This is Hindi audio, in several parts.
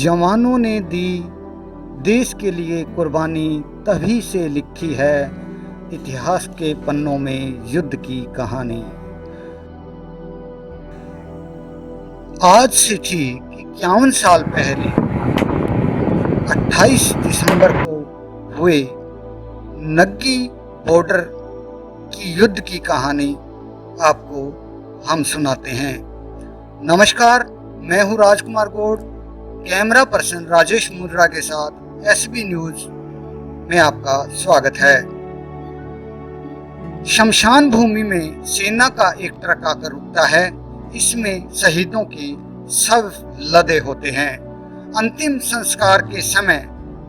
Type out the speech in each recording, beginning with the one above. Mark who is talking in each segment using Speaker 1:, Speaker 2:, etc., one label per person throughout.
Speaker 1: जवानों ने दी देश के लिए कुर्बानी, तभी से लिखी है इतिहास के पन्नों में युद्ध की कहानी। आज से ठीक 51 साल पहले 28 दिसंबर को हुए नग्गी बॉर्डर की युद्ध की कहानी आपको हम सुनाते हैं। नमस्कार, मैं हूं राजकुमार गौड़। कैमरा पर्सन राजेश मुद्रा के साथ एसबी न्यूज में आपका स्वागत है। शमशान भूमि में सेना का एक ट्रक आकर रुकता है। इसमें शहीदों के शव लदे होते हैं। अंतिम संस्कार के समय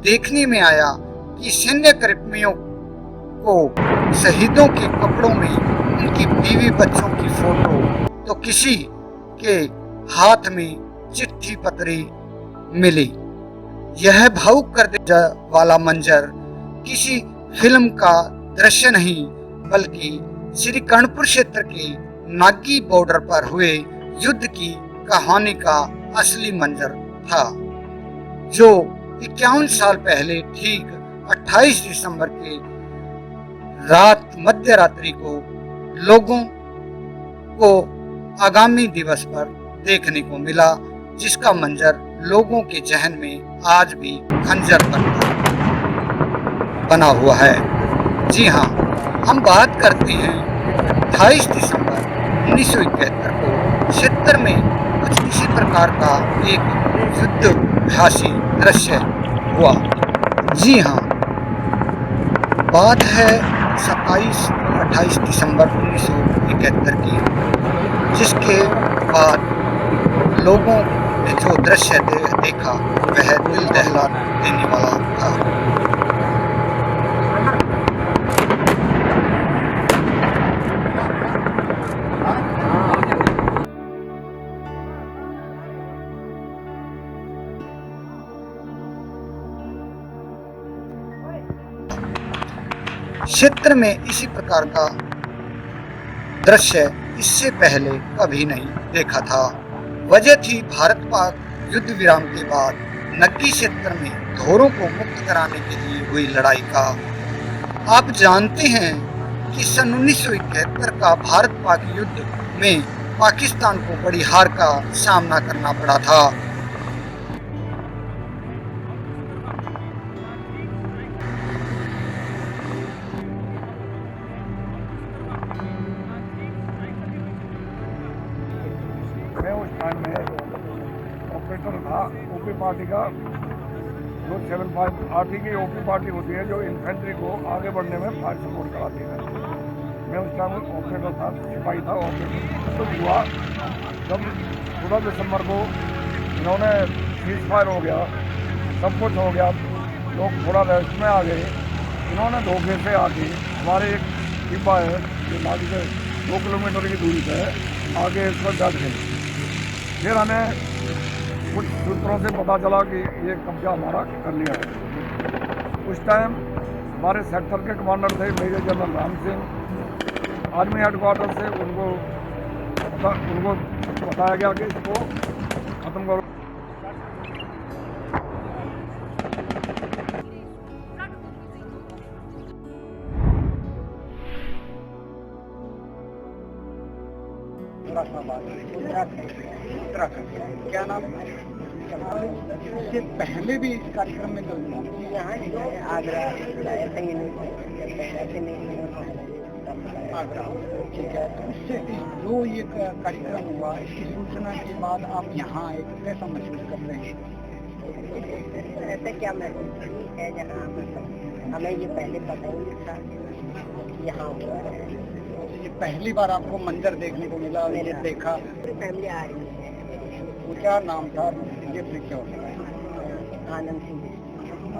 Speaker 1: देखने में आया कि सैन्य कर्मियों को शहीदों के कपड़ों में उनकी बीवी बच्चों की फोटो, तो किसी के हाथ में चिट्ठी पत्री मिली। यह भावुक कर देने वाला मंजर किसी फिल्म का दृश्य नहीं, बल्कि श्री कर्णपुर क्षेत्र के नागी बॉर्डर पर हुए युद्ध की कहानी का असली मंजर था, जो 51 साल पहले ठीक 28 दिसंबर के रात मध्य रात्रि को लोगों को आगामी दिवस पर देखने को मिला, जिसका मंजर लोगों के जहन में आज भी खंजर पर बना हुआ है। जी हाँ, हम बात करते हैं 28 दिसंबर 1971 को क्षेत्र में कुछ इसी प्रकार का एक युद्धाभ्यासी दृश्य हुआ। जी हाँ, बात है 27-28 दिसंबर 1971 की, जिसके बाद लोगों ने जो दृश्य देखा वह दिल दहला देने वाला था। क्षेत्र में इसी प्रकार का दृश्य इससे पहले कभी नहीं देखा था। वजह थी भारत पाक युद्ध विराम के बाद नग्गी क्षेत्र में धोरों को मुक्त कराने के लिए हुई लड़ाई का। आप जानते हैं कि सन 1971 का भारत पाक युद्ध में पाकिस्तान को बड़ी हार का सामना करना पड़ा था।
Speaker 2: मैं उस टाइम में ऑपरेटर था ओपी पार्टी का, जो 75 की ओपी पार्टी होती है, जो इन्फेंट्री को आगे बढ़ने में फायर सपोर्ट कराती है। मैं उस टाइम ऑपरेटर था, सिपाही था। ऑपरेटर तो हुआ जब 16 दिसंबर को इन्होंने सीज फायर हो गया, सब कुछ हो गया, लोग थोड़ा रेस्ट में आ गए। इन्होंने धोखे से आके हमारे एक डिब्बा है जो नागी से 2 किलोमीटर की दूरी पे है, आगे इस पर डट गए। फिर हमें कुछ सूत्रों से पता चला कि ये कब्जा हमारा कर लिया है। उस टाइम हमारे सेक्टर के कमांडर थे major general Ram Singh. Army headquarters से उनको बताया गया कि इसको खत्म करो। उत्तराखंड क्या नाम है? इससे पहले भी इस कार्यक्रम में जो
Speaker 3: यहाँ आगरा ऐसे ही नहीं
Speaker 2: आगरा, ठीक है। तो इससे जो ये कार्यक्रम हुआ, इसकी सूचना के बाद आप यहाँ आए तो कैसा महसूस कर रहे हैं?
Speaker 3: ऐसा क्या महसूस है जहाँ मतलब हमें ये पहले पता ही नहीं था यहाँ हुआ है।
Speaker 2: ये पहली बार आपको मंजर देखने को मिला और ये देखा?
Speaker 3: फैमिली आ रही है।
Speaker 2: वो क्या नाम था? ये क्या होता है?
Speaker 3: आनंद सिंह।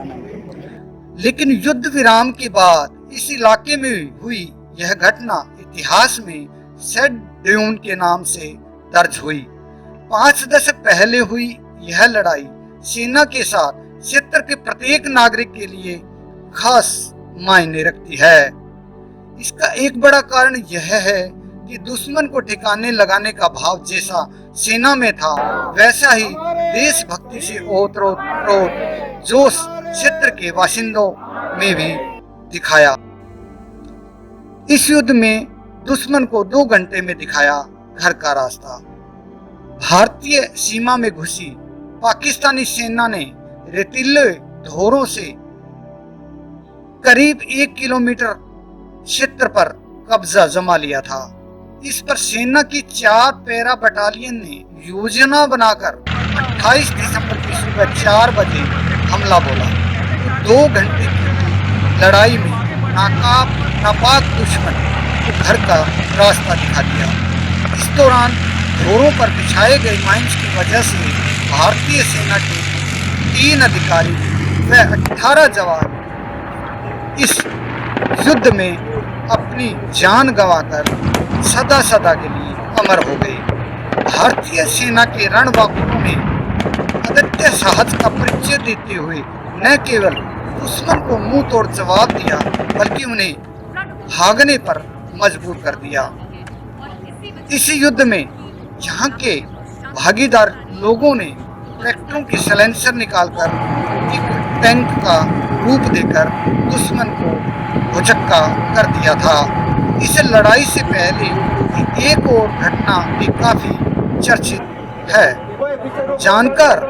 Speaker 2: आनंद सिंह।
Speaker 1: लेकिन युद्ध विराम के बाद इस इलाके में हुई यह घटना इतिहास में सेड ड्यून के नाम से दर्ज हुई। 5 दशक पहले हुई यह लड़ाई सेना के साथ क्षेत्र के प्रत्येक नागरिक के लिए खास मायने रखती है। इसका एक बड़ा कारण यह है कि दुश्मन को ठिकाने लगाने का भाव जैसा सेना में था, वैसा ही देशभक्ति से ओतप्रोत जोश क्षेत्र के बाशिंदों में भी दिखाया। इस युद्ध में दुश्मन को 2 घंटे में दिखाया घर का रास्ता। भारतीय सीमा में घुसी पाकिस्तानी सेना ने रेतीले धोरों से करीब 1 किलोमीटर क्षेत्र पर कब्जा जमा लिया था। इस पर सेना की 4 पैरा बटालियन ने योजना बनाकर 28 दिसंबर की सुबह 4 बजे हमला बोला। 2 घंटे की लड़ाई में नापाक दुश्मन को घर का रास्ता दिखा दिया। इस दौरान घोड़ों पर बिछाए गए माइंस की वजह से भारतीय सेना के 3 अधिकारी व 18 जवान इस युद्ध में अपनी जान गंवाकर सदा सदा के लिए अमर हो गए। भारतीय सेना के रणबांकुरों ने अद्वितीय साहस का परिचय देते हुए न केवल दुश्मन को मुंह तोड़ जवाब दिया, बल्कि उन्हें भागने पर मजबूर कर दिया। इस युद्ध में यहाँ के भागीदार लोगों ने ट्रैक्टरों की सलेंसर निकालकर एक टैंक का रूप देकर दुश्मन को भुचक्का कर दिया था। इस लड़ाई से पहले एक और घटना भी काफी चर्चित है। जानकार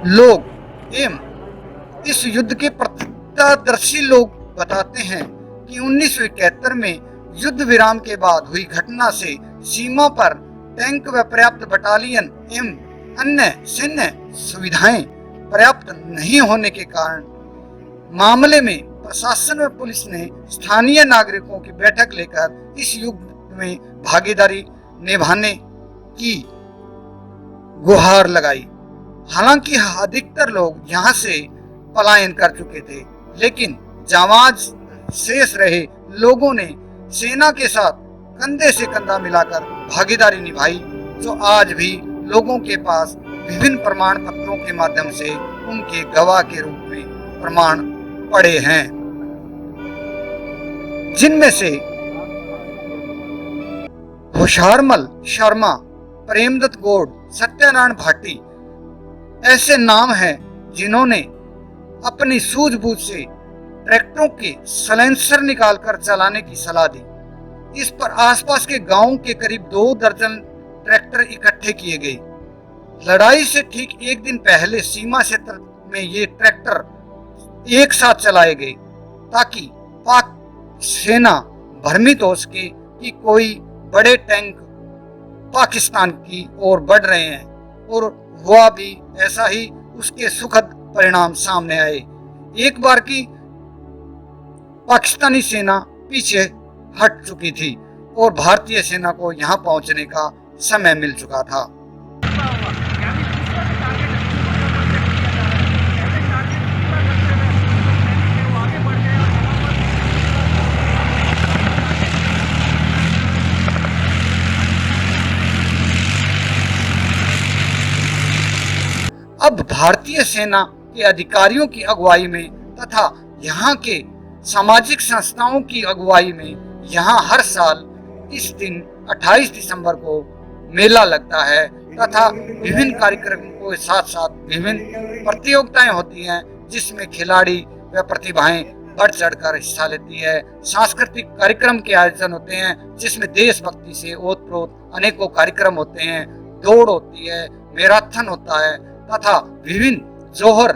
Speaker 1: लोग एवं इस युद्ध के प्रत्यक्षदर्शी लोग बताते हैं कि 1971 में युद्ध विराम के बाद हुई घटना से सीमा पर टैंक व पर्याप्त बटालियन एवं अन्य सैन्य सुविधाएं पर्याप्त नहीं होने के कारण मामले में प्रशासन व पुलिस ने स्थानीय नागरिकों की बैठक लेकर इस युद्ध में भागीदारी निभाने की गुहार लगाई। हालांकि अधिकतर लोग यहाँ से पलायन कर चुके थे, लेकिन जाबाज शेष रहे लोगों ने सेना के साथ कंधे से कंधा मिलाकर भागीदारी निभाई, जो आज भी लोगों के पास विभिन्न प्रमाण पत्रों के माध्यम से उनके गवाह के रूप में प्रमाण पड़े हैं, जिनमें से होशियारमल शर्मा, प्रेमदत्त गौड़, सत्यनारायण भाटी ऐसे नाम हैं जिन्होंने अपनी सूझबूझ से ट्रैक्टरों के सलेंसर निकालकर चलाने की सलाह दी। इस पर आसपास के गांवों के करीब 2 दर्जन ट्रैक्टर इकट्ठे किए गए। लड़ाई से ठीक 1 दिन पहले सीमा क्षेत्र में ये ट्रैक्टर एक साथ चलाए गए ताकि पाक सेना भ्रमित हो सके कि कोई बड़े टैंक पाकिस्तान की ओर बढ़ रहे हैं, और हुआ भी ऐसा ही। उसके सुखद परिणाम सामने आए। एक बार की पाकिस्तानी सेना पीछे हट चुकी थी और भारतीय सेना को यहां पहुंचने का समय मिल चुका था। अब भारतीय सेना के अधिकारियों की अगुवाई में तथा यहाँ के सामाजिक संस्थाओं की अगुवाई में यहाँ हर साल इस दिन 28 दिसंबर को मेला लगता है तथा विभिन्न कार्यक्रमों के साथ साथ विभिन्न प्रतियोगिताएं होती हैं, जिसमें खिलाड़ी व प्रतिभाएं बढ़ चढ़कर हिस्सा लेती है। सांस्कृतिक कार्यक्रम के आयोजन होते हैं, जिसमें देशभक्ति से ओतप्रोत अनेकों कार्यक्रम होते हैं। दौड़ होती है, मैराथन होता है तथा विभिन्न जोहर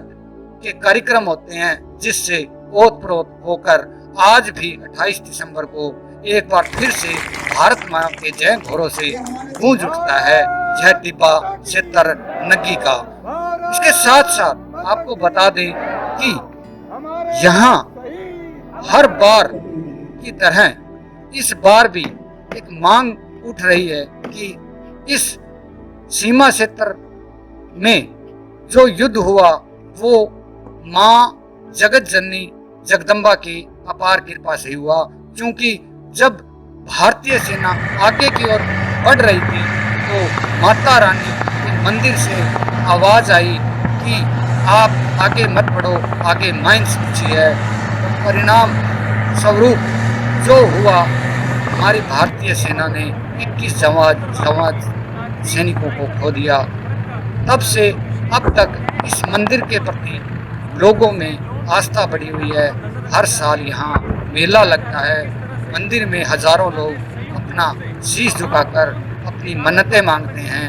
Speaker 1: के कार्यक्रम होते हैं, जिससे ओतप्रोत होकर आज भी 28 दिसंबर को एक बार फिर से भारत मां के जय घोरों से गूंज उठता है, यह टिब्बा क्षेत्र नग्गी का। इसके साथ साथ आपको बता दें कि यहाँ हर बार की तरह इस बार भी एक मांग उठ रही है कि इस सीमा क्षेत्र में जो युद्ध हुआ वो माँ जगत जननी जगदम्बा की अपार कृपा से हुआ, क्योंकि जब भारतीय सेना आगे की ओर बढ़ रही थी तो माता रानी के मंदिर से आवाज आई कि आप आगे मत बढ़ो, आगे माइंस पूछी है। तो परिणाम स्वरूप जो हुआ, हमारी भारतीय सेना ने 21 जवान सैनिकों को खो दिया। तब से अब तक इस मंदिर के प्रति लोगों में आस्था बढ़ी हुई है। हर साल यहाँ मेला लगता है। मंदिर में हजारों लोग अपना शीश झुकाकर अपनी मन्नतें मांगते हैं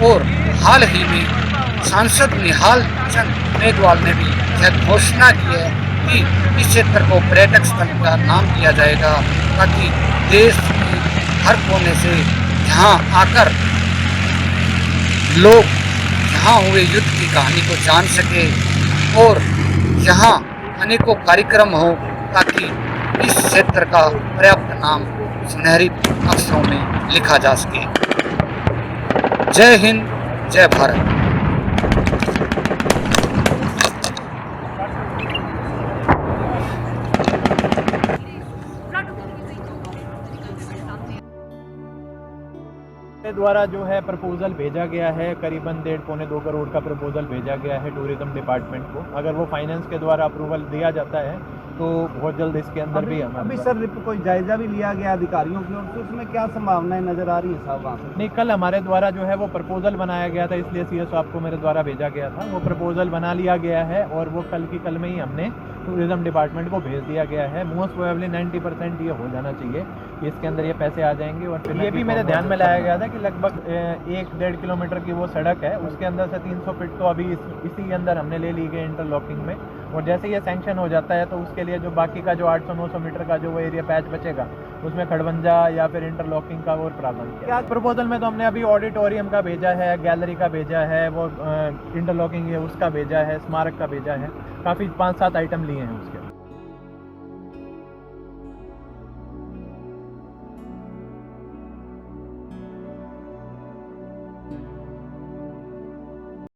Speaker 1: और हाल ही में सांसद निहाल चंद मेघवाल ने भी यह घोषणा की है कि इस क्षेत्र को पर्यटक स्थल का नाम दिया जाएगा, ताकि देश के हर कोने से यहाँ आकर लोग यहाँ हुए युद्ध की कहानी को जान सके और यहाँ अनेकों कार्यक्रम हो, ताकि इस क्षेत्र का पर्याप्त नाम सुनहरी अक्षरों में लिखा जा सके। जय हिंद, जय भारत।
Speaker 4: द्वारा जो है प्रपोजल भेजा गया है, करीबन 1.5-2 करोड़ का प्रपोजल भेजा गया है टूरिज्म डिपार्टमेंट को। अगर वो फाइनेंस के द्वारा अप्रूवल दिया जाता है तो बहुत जल्द इसके अंदर भी
Speaker 5: अभी सर कोई जायजा भी लिया गया अधिकारियों की ओर से, उसमें क्या संभावनाएं नजर आ रही है साहब वहाँ से?
Speaker 4: नहीं, कल हमारे द्वारा जो है वो प्रपोजल बनाया गया था, इसलिए सीएस साहब को मेरे द्वारा भेजा गया था। वो प्रपोजल बना लिया गया है और वो कल की कल में ही हमने टूरिज्म डिपार्टमेंट को भेज दिया गया है। मोस्ट प्रोबेबली 90% ये हो जाना चाहिए कि इसके अंदर ये पैसे आ जाएंगे। और फिर ये भी मेरे ध्यान में लाया गया था कि लगभग 1-1.5 किलोमीटर की वो सड़क है, उसके अंदर से 300 फीट तो अभी इसी के अंदर हमने ले ली गई इंटरलॉकिंग में। और जैसे ये सैंक्शन हो जाता है तो उसके लिए जो बाकी का जो 800-900 मीटर का जो वो एरिया पैच बचेगा, उसमें खड़बंजा या फिर इंटरलॉकिंग का और प्रावधान किया। प्रपोजल में तो हमने अभी ऑडिटोरियम का भेजा है, गैलरी का भेजा है, वो इंटरलॉकिंग है उसका भेजा है, स्मारक का भेजा है, काफ़ी 5-7 आइटम लिए हैं उसके।